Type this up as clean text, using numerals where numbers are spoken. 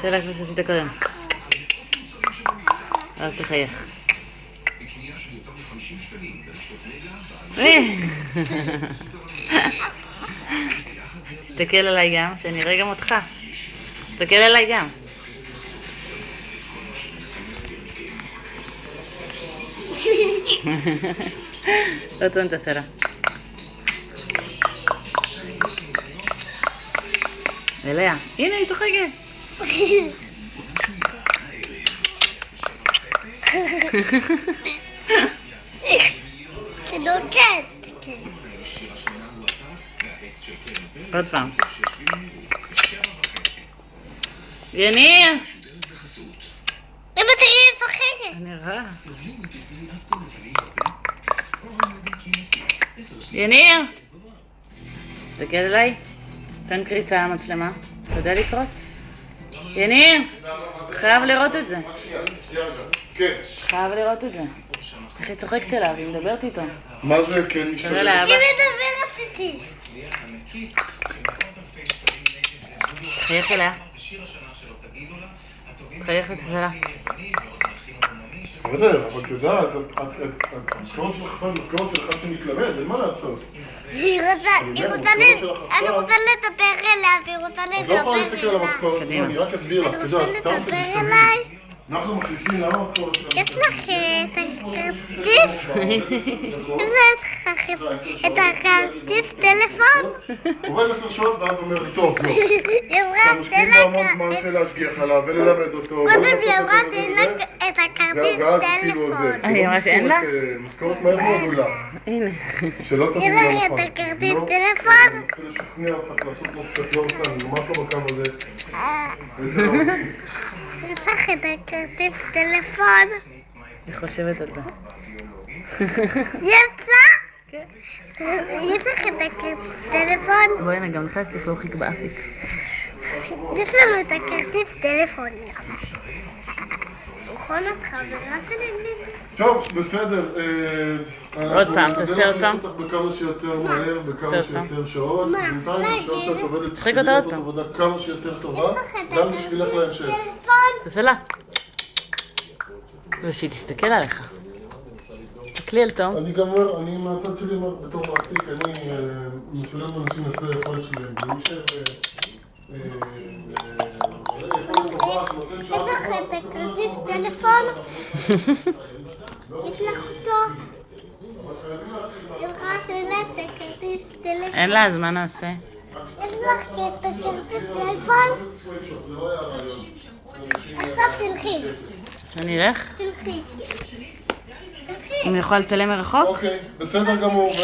תעשה לה כמו שעשית קודם. אז תחייך. תסתכל עליי גם, שאני אראה גם אותך. תסתכל עליי גם. לא טוען תעשה לה. אליה, הנה היא צוחקת. תדוקת. עוד פעם. יניר! למה תראי מפחדת? אני רואה. יניר! תסתכל עליי. תן קריצה המצלמה. אתה יודע לקרוץ? יניר! חייב לראות את זה. חייב לראות את זה. איך היא צוחקת אליו, היא מדברת איתו. מה זה כן משתמש? היא מדברת איתי. חייך אליה. חייכת אליה. בסדר, אבל אתה יודע, המשכורת שלך שמתלמד, אין מה לעשות. אני רוצה לדבר אליה, את לא יכולה להסתכל על המשכורת, אני רק אסביר לך, אתה יודע, סתם כדי שתבין. אנחנו מכניסים, למה המשכורת שלנו? יש לך את הכרטיס טלפון? עובד 10 שעות ואז אומר לי, טוב, לא. אתה משקיעים בהמון זמן של להשגיח עליו וללמד אותו. קודם היא אמרה תן לה את הכרטיס ואז כאילו זה. טלפון. היא אמרה שאין לה? משכורת מהר מאוד עולה. הנה. שלא תבין אין לא לה נכון. את הכרטיס לא, טלפון? אני מנסה לשכנע אותך לעשות מה שאת לא רוצה, אני ממש לא בקו הזה. וזה לא אותי. יש לך את הכרטיס טלפון? היא חושבת על זה. יצא? יש לך את הכרטיס טלפון? בואי הנה, גם לך יש תכלוחיק באפיק. יש לנו את הכרטיס טלפון. נכון את חברה שלי? טוב, בסדר. עוד פעם, תעשה עוד פעם. אנחנו נדבר בכמה שיותר מהר, בכמה שיותר שעות. בינתיים השעות שאת עובדת, צחק אותה עוד פעם. עבודה כמה שיותר טובה, יש לך את גם בשבילך הכרטיס להמשך. טלפון? תעשה לה. ושהיא תסתכל עליך. תקלי על תום. אני גם אומר, אני מהצד שלי בתור מעסיק, אני משלם אנשים לפי היכולת שלהם. ומי ש... יש לך את הכרטיס טלפון? יש לך אותו? יש לך את הכרטיס טלפון? אין לה, אז מה נעשה? יש לך את הכרטיס טלפון? עכשיו תלכי. שאני אלך? תלכי. אני יכולה לצלם מרחוק? אוקיי, בסדר גמור, 100%.